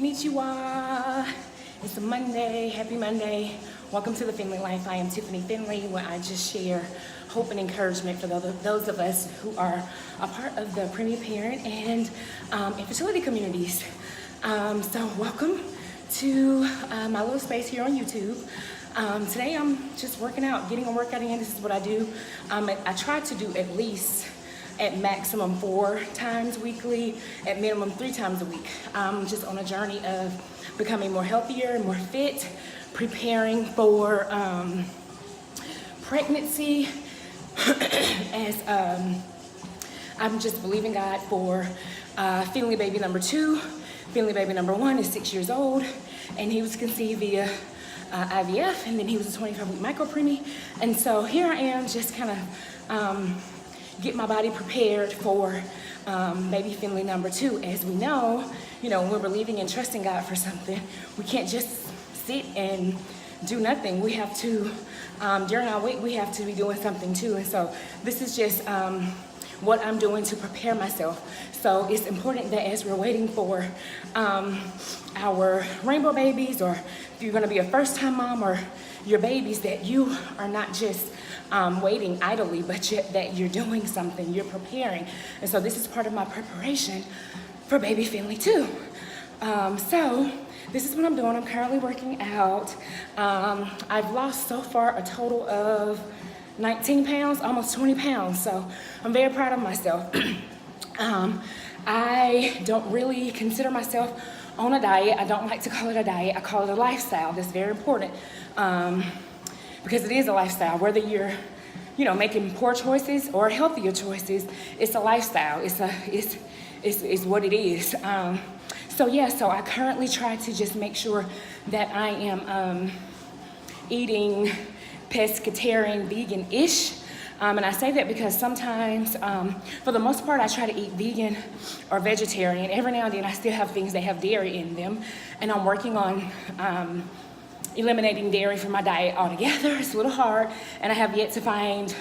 Konnichiwa. It's a Monday. Happy Monday. Welcome to the Finley Life. I am Tiffany Finley, where I just share hope and encouragement for those of us who are a part of the pregnant parent and infertility communities. So welcome to my little space here on YouTube. Today I'm just working out, getting a workout in. This is what I do. I try to do at maximum 4 times weekly, at minimum 3 times a week. Just on a journey of becoming more healthier, more fit, preparing for pregnancy, as I'm just believing God for Finley baby number 2. Finley baby number 1 is 6 years old, and he was conceived via IVF, and then he was a 25-week micro-preemie. And so here I am, just kind of get my body prepared for baby Finley number 2. As we know, when we're believing and trusting God for something, we can't just sit and do nothing. We have to, during our week, we have to be doing something too. And so this is just what I'm doing to prepare myself. So it's important that as we're waiting for our rainbow babies, or if you're gonna be a first-time mom, or your babies, that you are not just waiting idly, but that you're doing something, you're preparing. And so this is part of my preparation for baby Finley too. So this is what I'm doing. I'm currently working out. I've lost so far a total of 19 pounds, almost 20 pounds. So I'm very proud of myself. I don't really consider myself on a diet. I don't like to call it a diet. I call it a lifestyle. That's very important. Because it is a lifestyle, whether you're, making poor choices or healthier choices, it's a lifestyle. It's what it is. So I currently try to just make sure that I am eating pesca-vegetarian-vegan-ish. And I say that because sometimes, for the most part, I try to eat vegan or vegetarian. Every now and then I still have things that have dairy in them, and I'm working on eliminating dairy from my diet altogether. It's a little hard, and I have yet to find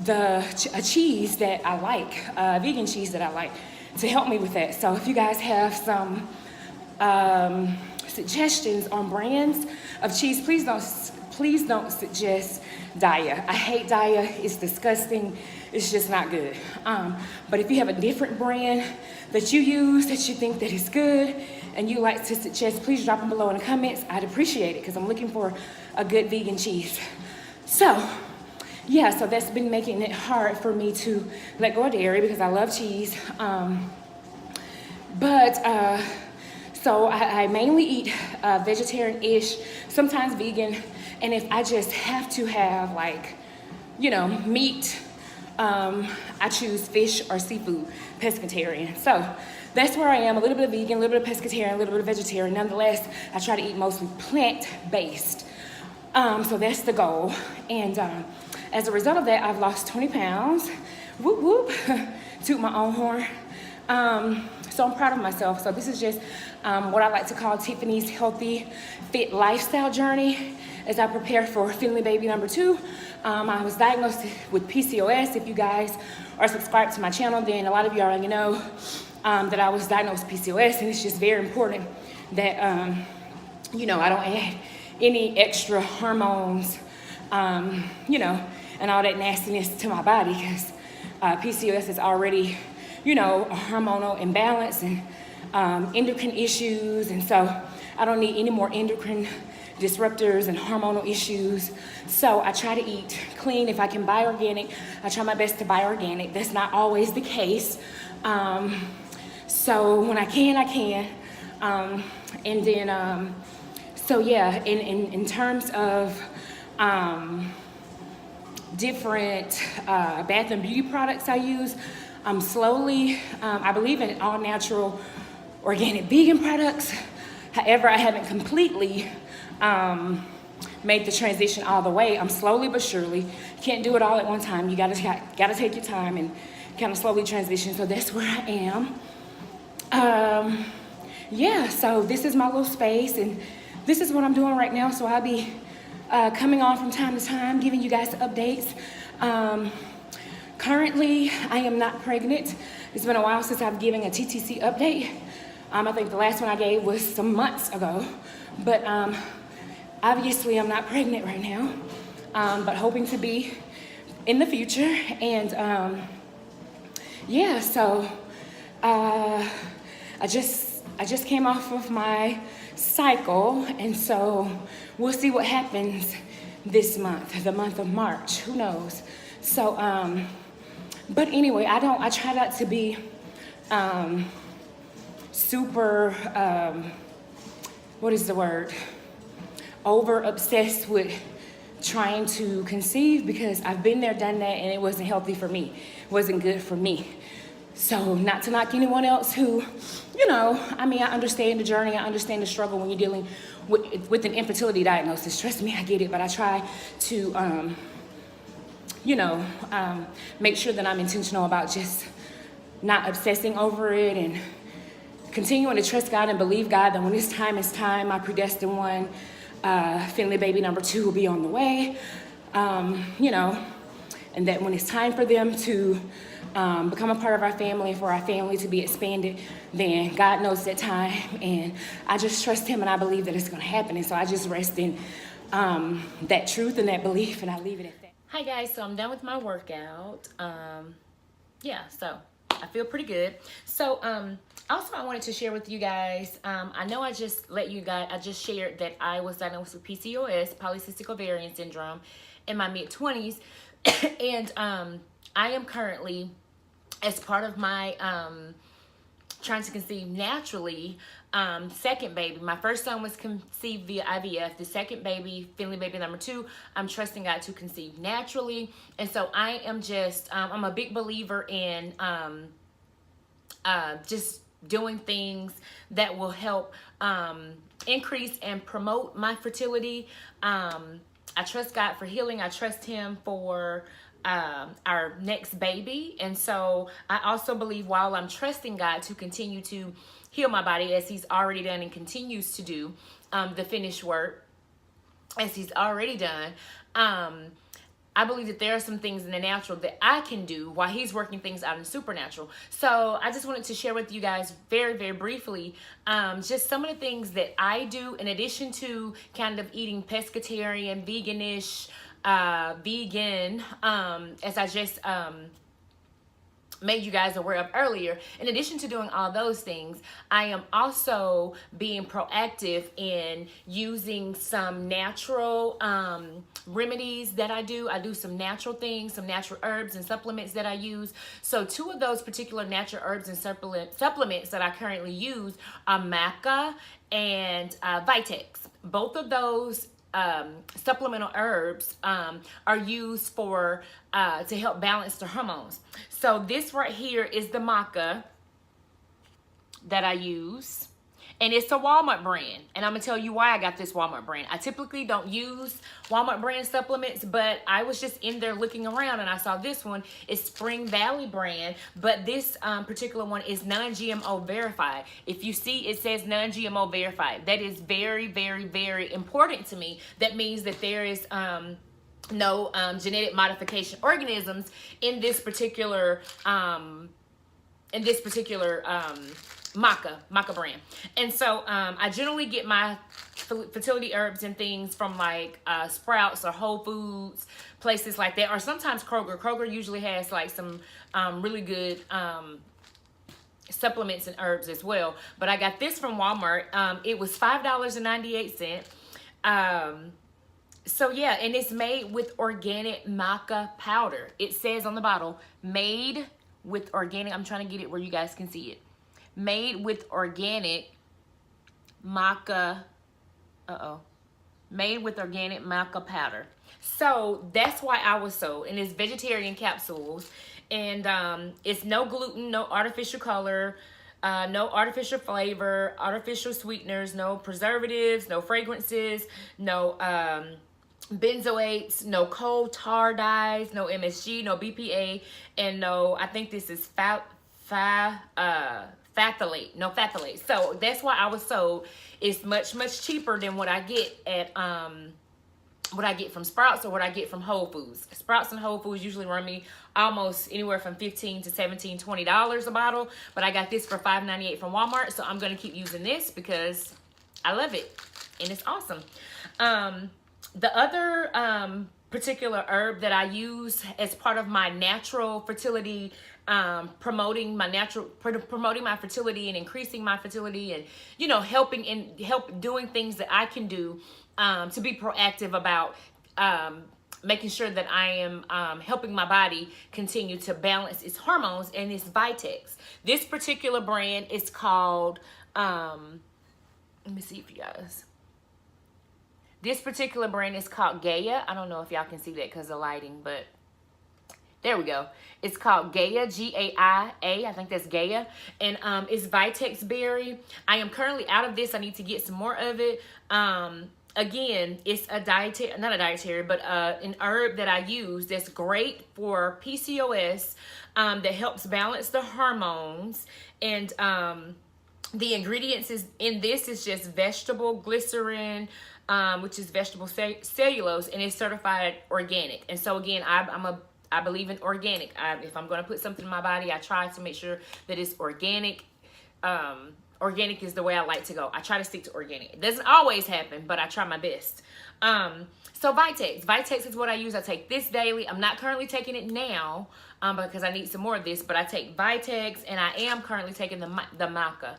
a cheese that I like, vegan cheese that I like, to help me with that. So if you guys have some suggestions on brands of cheese, please don't suggest Daya. I hate Daya. It's disgusting. It's just not good. But if you have a different brand that you use that you think that is good and you like to suggest, please drop them below in the comments. I'd appreciate it, because I'm looking for a good vegan cheese. So that's been making it hard for me to let go of dairy, because I love cheese. So I mainly eat vegetarian-ish, sometimes vegan, and if I just have to have meat, I choose fish or seafood, pescatarian. So that's where I am, a little bit of vegan, a little bit of pescatarian, a little bit of vegetarian. Nonetheless, I try to eat mostly plant-based. So that's the goal. And as a result of that, I've lost 20 pounds. Whoop, whoop, toot my own horn. So I'm proud of myself. So this is just what I like to call Tiffany's healthy, fit lifestyle journey as I prepare for Finley baby number 2. I was diagnosed with PCOS. If you guys are subscribed to my channel, then a lot of you already know that I was diagnosed with PCOS, and it's just very important that, I don't add any extra hormones, and all that nastiness to my body, because PCOS is already, a hormonal imbalance and endocrine issues, and so I don't need any more endocrine disruptors and hormonal issues. So I try to eat clean. If I can buy organic, I try my best to buy organic. That's not always the case. So when I can, I can. And then, in terms of different bath and beauty products I use, slowly, I believe in all natural, organic, vegan products. However, I haven't completely made the transition all the way. I'm slowly but surely. Can't do it all at one time. You gotta take your time and kind of slowly transition. So that's where I am. So this is my little space, and this is what I'm doing right now. So I'll be coming on from time to time, giving you guys updates. Currently, I am not pregnant. It's been a while since I've given a TTC update. I think the last one I gave was some months ago. But obviously I'm not pregnant right now, but hoping to be in the future. And yeah, so I just came off of my cycle, and so we'll see what happens this month, the month of March. Who knows? So, but anyway, I try not to be super, what is the word? Over obsessed with trying to conceive, because I've been there, done that, and it wasn't healthy for me. It wasn't good for me. So not to knock anyone else who, you know, I mean, I understand the journey. I understand the struggle when you're dealing with an infertility diagnosis. Trust me, I get it. But I try to, you know, make sure that I'm intentional about just not obsessing over it, and continuing to trust God and believe God that when it's time, it's time. My predestined one, Finley baby number 2, will be on the way, you know, and that when it's time for them to become a part of our family, for our family to be expanded, then God knows that time, and I just trust Him, and I believe that it's going to happen. And so I just rest in that truth and that belief, and I leave it at that. Hi guys, so I'm done with my workout. Yeah, so I feel pretty good. So also I wanted to share with you guys, I know I just shared that I was diagnosed with PCOS, polycystic ovarian syndrome, in my mid-20s. And I am currently, as part of my trying to conceive naturally, second baby. My first son was conceived via IVF. The second baby, Finley baby number 2, I'm trusting God to conceive naturally. And so I am just, I'm a big believer in just doing things that will help increase and promote my fertility. I trust God for healing. I trust Him for our next baby. And so I also believe, while I'm trusting God to continue to heal my body, as He's already done and continues to do, the finished work, as He's already done, I believe that there are some things in the natural that I can do while He's working things out in the supernatural. So I just wanted to share with you guys very, very briefly, just some of the things that I do in addition to kind of eating pescatarian, vegan-ish, vegan, as I just made you guys aware of earlier. In addition to doing all those things, I am also being proactive in using some natural remedies that I do. I do some natural things, some natural herbs and supplements that I use. So 2 of those particular natural herbs and supplements that I currently use are maca and vitex. Both of those supplemental herbs are used for to help balance the hormones. So this right here is the maca that I use, and it's a Walmart brand, and I'm gonna tell you why I got this Walmart brand. I typically don't use Walmart brand supplements, but I was just in there looking around and I saw this one. It's Spring Valley brand, but this particular one is non-GMO verified. If you see, it says non-GMO verified. That is very, very, very important to me. That means that there is no genetic modification organisms in this particular maca brand. And so I generally get my fertility herbs and things from like Sprouts or Whole Foods, places like that, or sometimes Kroger. Kroger usually has like some really good supplements and herbs as well. But I got this from Walmart. It was $5.98. So yeah, and it's made with organic maca powder. It says on the bottle, made with organic, I'm trying to get it where you guys can see it. Made with organic maca, made with organic maca powder. So that's why I was sold. And it's vegetarian capsules. And it's no gluten, no artificial color, no artificial flavor, artificial sweeteners, no preservatives, no fragrances, no benzoates, no coal tar dyes, no MSG, no BPA, and no, I think this is phthalate, no phthalate. So that's why I was sold. It's much, much cheaper than what I get at what I get from Sprouts or what I get from Whole Foods. Sprouts and Whole Foods usually run me almost anywhere from $15 to $17, $20 a bottle, but I got this for $5.98 from Walmart, so I'm gonna keep using this because I love it and it's awesome. The other particular herb that I use as part of my natural fertility, promoting my fertility and increasing my fertility, and helping doing things that I can do to be proactive about making sure that I am helping my body continue to balance its hormones, and it's Vitex. This particular brand is called let me see for you guys. This particular brand is called Gaia. I don't know if y'all can see that because of lighting, but there we go. It's called Gaia, G-A-I-A. I think that's Gaia. And it's Vitex berry. I am currently out of this. I need to get some more of it. Again, it's not a dietary, but an herb that I use that's great for PCOS, that helps balance the hormones. And the ingredients in this is just vegetable glycerin, which is vegetable cellulose, and it's certified organic. And so again, I believe in organic. If I'm going to put something in my body, I try to make sure that it's organic. Organic is the way I like to go. I try to stick to organic. It doesn't always happen, but I try my best. So Vitex is what I use. I take this daily. I'm not currently taking it now because I need some more of this, but I take Vitex, and I am currently taking the maca.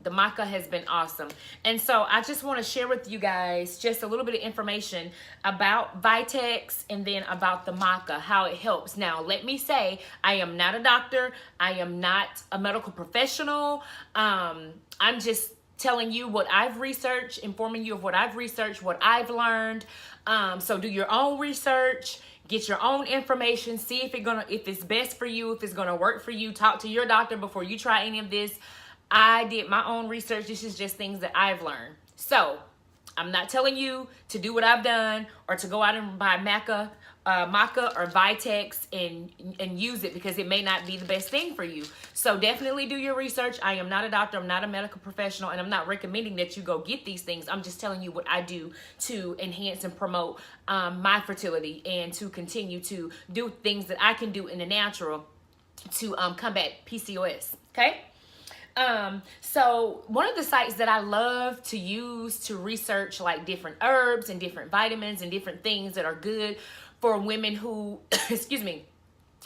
The maca has been awesome. And so I just want to share with you guys just a little bit of information about Vitex and then about the maca, how it helps. Now, let me say, I am not a doctor. I am not a medical professional. I'm just telling you what I've researched, informing you of what I've researched, what I've learned. So do your own research. Get your own information. See if it's best for you, if it's gonna work for you. Talk to your doctor before you try any of this. I did my own research. This is just things that I've learned. So I'm not telling you to do what I've done or to go out and buy maca or Vitex and use it, because it may not be the best thing for you. So definitely do your research. I am not a doctor. I'm not a medical professional, and I'm not recommending that you go get these things. I'm just telling you what I do to enhance and promote my fertility, and to continue to do things that I can do in the natural to combat PCOS. Okay. So one of the sites that I love to use to research like different herbs and different vitamins and different things that are good for women who, excuse me,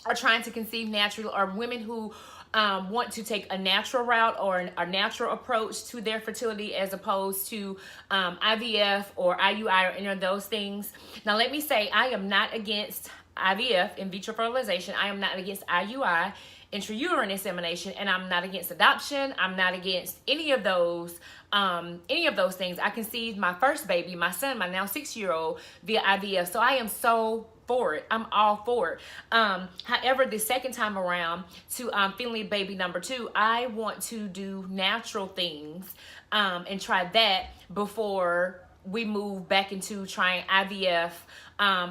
are trying to conceive naturally, or women who want to take a natural route or a natural approach to their fertility, as opposed to IVF or IUI or any of those things. Now, let me say, I am not against IVF, in vitro fertilization. I am not against IUI, intrauterine insemination, and I'm not against adoption. I'm not against any of those things. I conceived my first baby, my son, my now 6-year-old, via IVF. So I am so for it. I'm all for it. However, the second time around to Finley baby number 2, I want to do natural things and try that before we move back into trying IVF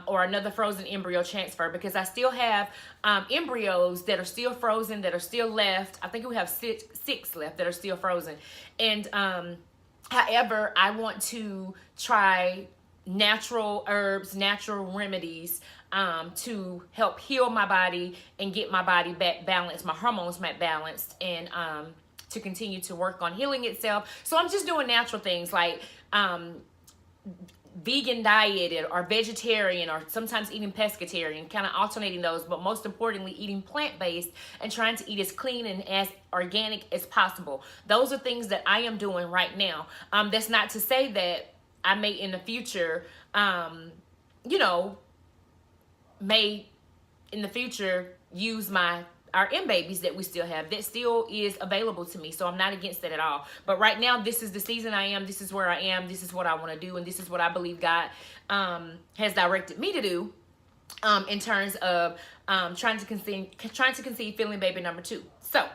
or another frozen embryo transfer, because I still have embryos that are still frozen, that are still left. I think we have six left that are still frozen. And however, I want to try natural herbs, natural remedies to help heal my body and get my body back balanced, my hormones back balanced, and to continue to work on healing itself. So I'm just doing natural things like vegan dieted or vegetarian, or sometimes eating pescatarian, kind of alternating those, but most importantly eating plant-based and trying to eat as clean and as organic as possible. Those are things that I am doing right now. That's not to say that I may in the future use our M babies that we still have. That still is available to me, so I'm not against that at all. But right now, this is the season I am. This is where I am. This is what I want to do, and this is what I believe God has directed me to do in terms of trying to conceive Finley baby number 2. So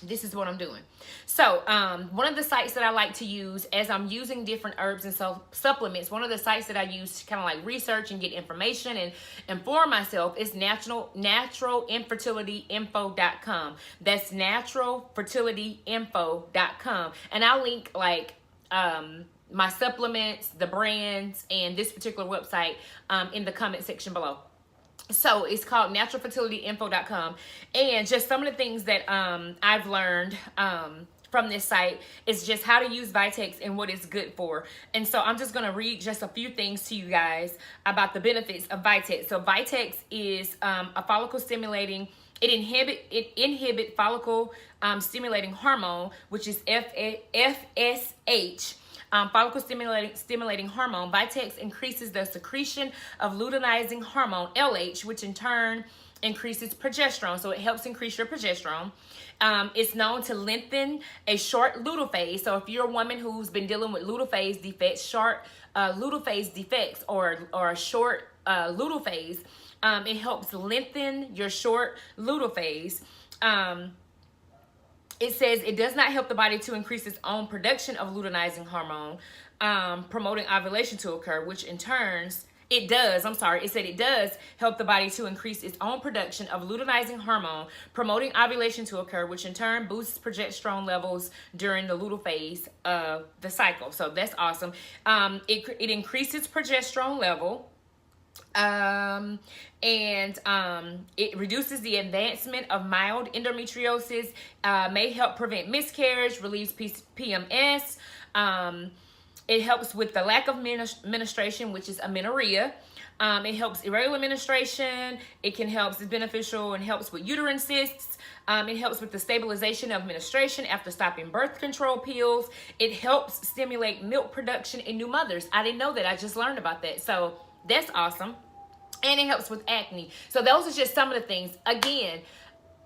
this is what I'm doing. So one of the sites that I like to use as I'm using different herbs and supplements, one of the sites that I use to kind of like research and get information and inform myself is naturalinfertilityinfo.com. That's naturalfertilityinfo.com. And I'll link like my supplements, the brands, and this particular website in the comment section below. So it's called naturalfertilityinfo.com. And just some of the things that I've learned from this site is just how to use Vitex and what it's good for. And so I'm just going to read just a few things to you guys about the benefits of Vitex. So Vitex is a follicle stimulating. It inhibit follicle stimulating hormone, which is FSH. Follicle stimulating hormone. Vitex increases the secretion of luteinizing hormone, LH, which in turn increases progesterone. So it helps increase your progesterone. It's known to lengthen a short luteal phase. So if you're a woman who's been dealing with luteal phase defects, short luteal phase defects, or a short luteal phase, it helps lengthen your short luteal phase. It says it does not help the body to increase its own production of luteinizing hormone, promoting ovulation to occur, which in turns, it does help the body to increase its own production of luteinizing hormone, promoting ovulation to occur, which in turn boosts progesterone levels during the luteal phase of the cycle. So that's awesome. It increases progesterone level. It reduces the advancement of mild endometriosis, may help prevent miscarriage, relieves PMS. It helps with the lack of menstruation, which is amenorrhea. It helps irregular menstruation. It's beneficial and helps with uterine cysts. It helps with the stabilization of menstruation after stopping birth control pills. It helps stimulate milk production in new mothers. I didn't know that. I just learned about that. So that's awesome. And it helps with acne. So those are just some of the things. Again,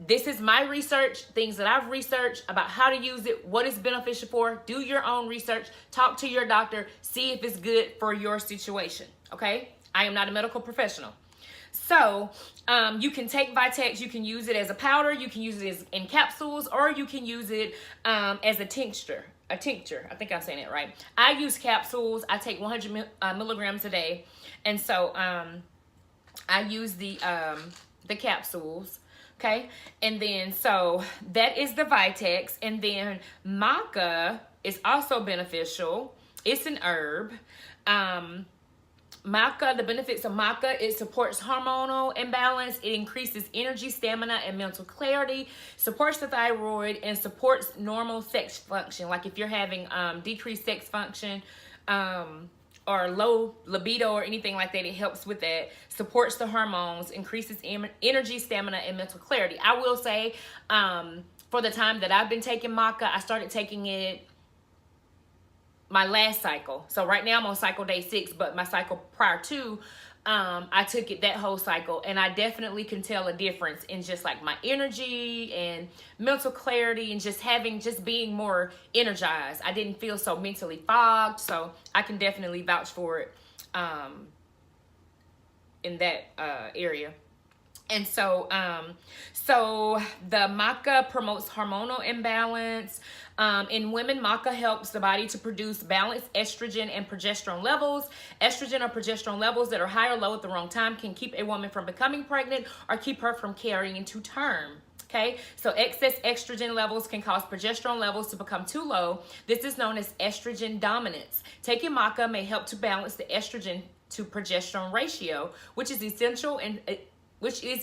this is my research, things that I've researched about how to use it, what it's beneficial for. Do your own research. Talk to your doctor. See if it's good for your situation. Okay? I am not a medical professional. So you can take Vitex. You can use it as a powder. You can use it in capsules. Or you can use it as a tincture. I think I'm saying it right. I use capsules. I take 100 milligrams a day. And so I use the capsules, okay? And then, so that is the Vitex. And then maca is also beneficial. It's an herb. Maca, the benefits of maca, it supports hormonal imbalance. It increases energy, stamina, and mental clarity, supports the thyroid, and supports normal sex function. Like if you're having decreased sex function, or low libido or anything like that, it helps with that. Supports the hormones, increases energy, stamina, and mental clarity. I will say, for the time that I've been taking maca, I started taking it my last cycle. So right now I'm on cycle day 6, but my cycle prior to, I took it that whole cycle, and I definitely can tell a difference in just like my energy and mental clarity and just being more energized. I didn't feel so mentally fogged, so I can definitely vouch for it in that area. And so, the maca promotes hormonal imbalance. In women, maca helps the body to produce balanced estrogen and progesterone levels. Estrogen or progesterone levels that are high or low at the wrong time can keep a woman from becoming pregnant or keep her from carrying to term. Okay, so excess estrogen levels can cause progesterone levels to become too low. This is known as estrogen dominance. Taking maca may help to balance the estrogen to progesterone ratio, which is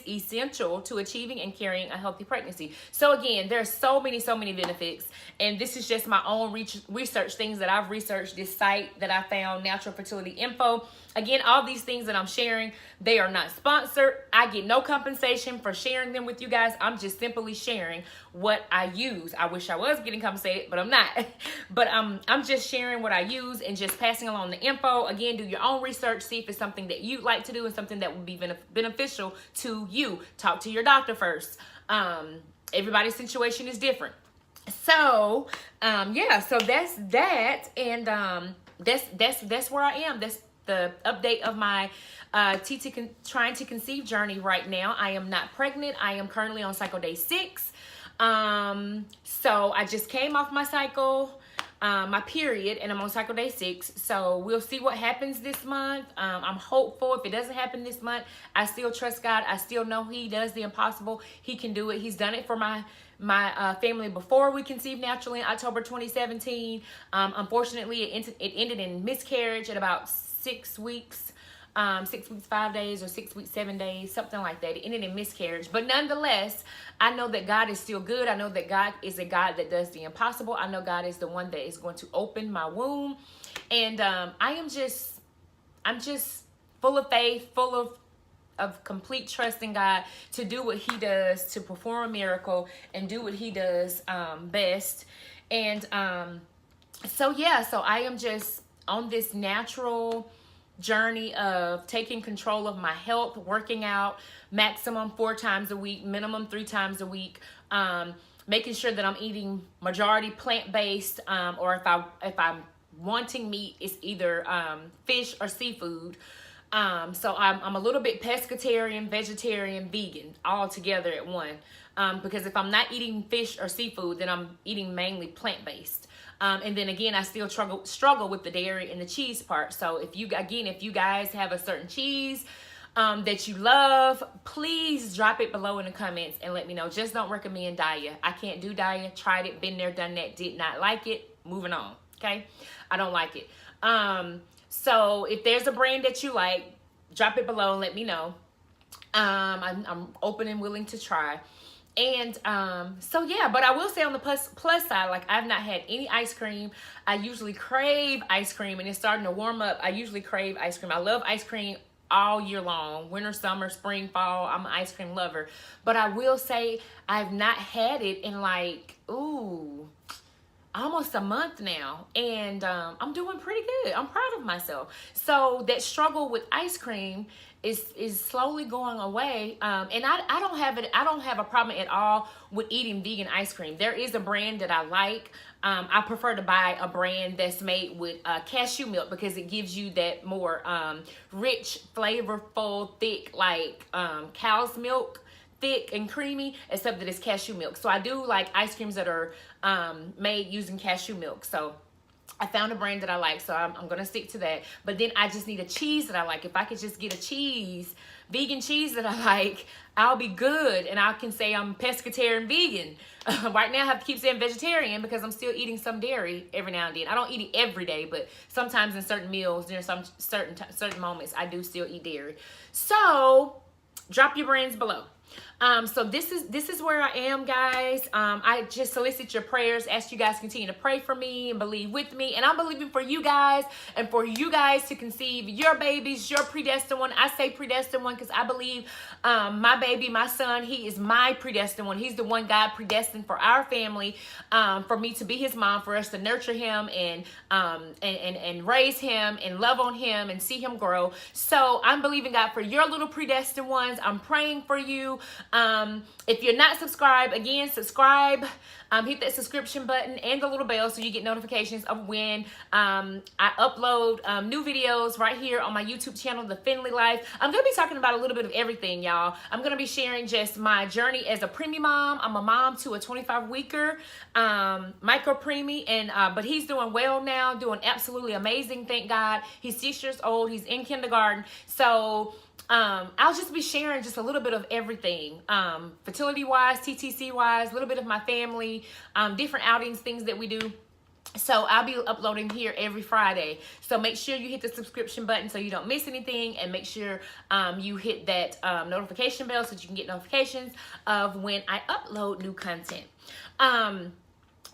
essential to achieving and carrying a healthy pregnancy. So again, there's so many benefits, and this is just my own research, things that I've researched, this site that I found, Natural Fertility Info. Again, all these things that I'm sharing, they are not sponsored. I get no compensation for sharing them with you guys. I'm just simply sharing what I use. I wish I was getting compensated, but I'm not. But I'm just sharing what I use and just passing along the info. Again, do your own research. See if it's something that you'd like to do and something that would be beneficial to you. Talk to your doctor first. Everybody's situation is different. So, yeah, so that's that. And that's where I am. That's the update of my trying to conceive journey right now. I am not pregnant. I am currently on cycle day 6. So I just came off my cycle, my period, and I'm on cycle day 6. So we'll see what happens this month. I'm hopeful. If it doesn't happen this month, I still trust God. I still know He does the impossible. He can do it. He's done it for my my family before we conceived naturally in October 2017. Unfortunately, it ended in miscarriage at about 6 weeks. 6 weeks, 5 days, or 6 weeks, 7 days, something like that. It ended in miscarriage. But nonetheless, I know that God is still good. I know that God is a God that does the impossible. I know God is the one that is going to open my womb. And I'm just full of faith, full of complete trust in God to do what he does, to perform a miracle and do what he does best. And so I am just on this natural journey of taking control of my health, working out maximum 4 times a week, minimum 3 times a week, making sure that I'm eating majority plant-based, or if I'm wanting meat, it's either fish or seafood. So I'm a little bit pescatarian, vegetarian, vegan all together at one. Because if I'm not eating fish or seafood, then I'm eating mainly plant-based. And then again, I still struggle with the dairy and the cheese part. So if you guys have a certain cheese that you love, please drop it below in the comments and let me know. Just don't recommend Daya. I can't do Daya. Tried it, been there, done that, did not like it. Moving on. Okay, I don't like it. So if there's a brand that you like, drop it below and let me know. I'm open and willing to try. And but I will say on the plus side, like I've not had any ice cream. I usually crave ice cream, and it's starting to warm up. I usually crave ice cream. I love ice cream all year long, winter, summer, spring, fall. I'm an ice cream lover. But I will say I've not had it in almost a month now, and I'm doing pretty good. I'm proud of myself. So that struggle with ice cream is slowly going away, and I don't have a problem at all with eating vegan ice cream. There is a brand that I like. I prefer to buy a brand that's made with cashew milk, because it gives you that more rich, flavorful, thick, like cow's milk, thick and creamy, except that it's cashew milk. So I do like ice creams that are made using cashew milk. So I found a brand that I like, so I'm going to stick to that. But then I just need a cheese that I like. If I could just get a cheese, vegan cheese that I like, I'll be good. And I can say I'm pescatarian vegan. Right now I have to keep saying vegetarian because I'm still eating some dairy every now and then. I don't eat it every day, but sometimes in certain meals, there's some certain moments I do still eat dairy. So drop your brands below. So this is where I am, guys. I just solicit your prayers, ask you guys to continue to pray for me and believe with me. And I'm believing for you guys and for you guys to conceive your babies, your predestined one. I say predestined one because I believe my baby, my son, he is my predestined one. He's the one God predestined for our family, for me to be his mom, for us to nurture him and raise him and love on him and see him grow. So I'm believing God for your little predestined ones. I'm praying for you. If you're not subscribed, again, subscribe, hit that subscription button and the little bell so you get notifications of when I upload new videos right here on my YouTube channel, The Finley Life. I'm going to be talking about a little bit of everything, y'all. I'm going to be sharing just my journey as a preemie mom. I'm a mom to a 25-weeker micro preemie, and but he's doing well now, doing absolutely amazing, thank God. He's 6 years old. He's in kindergarten. So I'll just be sharing just a little bit of everything, fertility wise, TTC wise, a little bit of my family, different outings, things that we do. So I'll be uploading here every Friday. So make sure you hit the subscription button so you don't miss anything, and make sure you hit that notification bell so that you can get notifications of when I upload new content.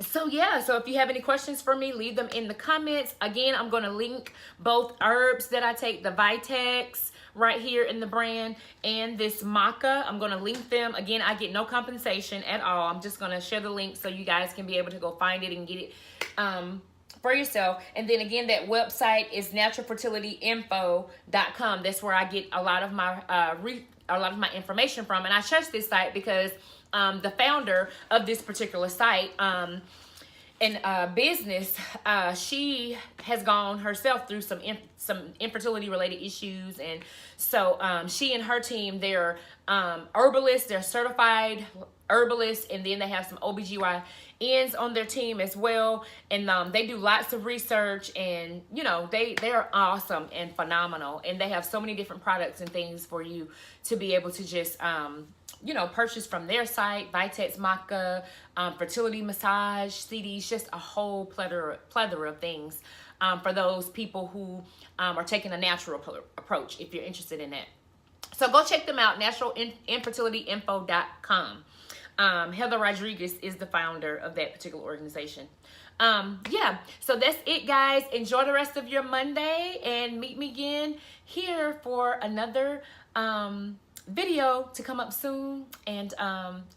So if you have any questions for me, leave them in the comments. Again, I'm going to link both herbs that I take, the Vitex right here in the brand, and this maca. I'm going to link them. Again, I get no compensation at all. I'm just going to share the link so you guys can be able to go find it and get it for yourself. And then again, that website is naturalfertilityinfo.com. That's where I get a lot of my information from. And I trust this site because the founder of this particular site and business, she has gone herself through some infertility related issues, and so she and her team, they're herbalists, they're certified herbalists, and then they have some OBGYN ends on their team as well, and they do lots of research, and you know, they're awesome and phenomenal, and they have so many different products and things for you to be able to just you know, purchase from their site. Vitex, maca, fertility massage, CDs, just a whole plethora of things for those people who are taking a natural approach, if you're interested in that. So go check them out, naturalinfertilityinfo.com. Heather Rodriguez is the founder of that particular organization. Yeah, so that's it, guys. Enjoy the rest of your Monday, and meet me again here for another video to come up soon. And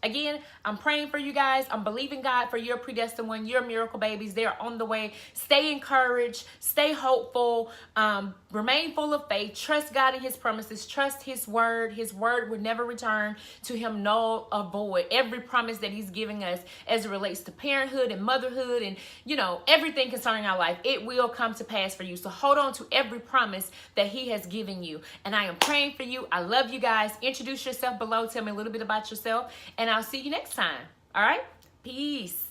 again, I'm praying for you guys. I'm believing God for your predestined one, your miracle babies. They are on the way. Stay encouraged, stay hopeful, remain full of faith, trust God and his promises, trust his word. His word will never return to him null or void. Every promise that he's giving us as it relates to parenthood and motherhood and, you know, everything concerning our life, it will come to pass for you. So hold on to every promise that he has given you. And I am praying for you. I love you guys. Introduce yourself below. Tell me a little bit about yourself, and I'll see you next time. All right? Peace.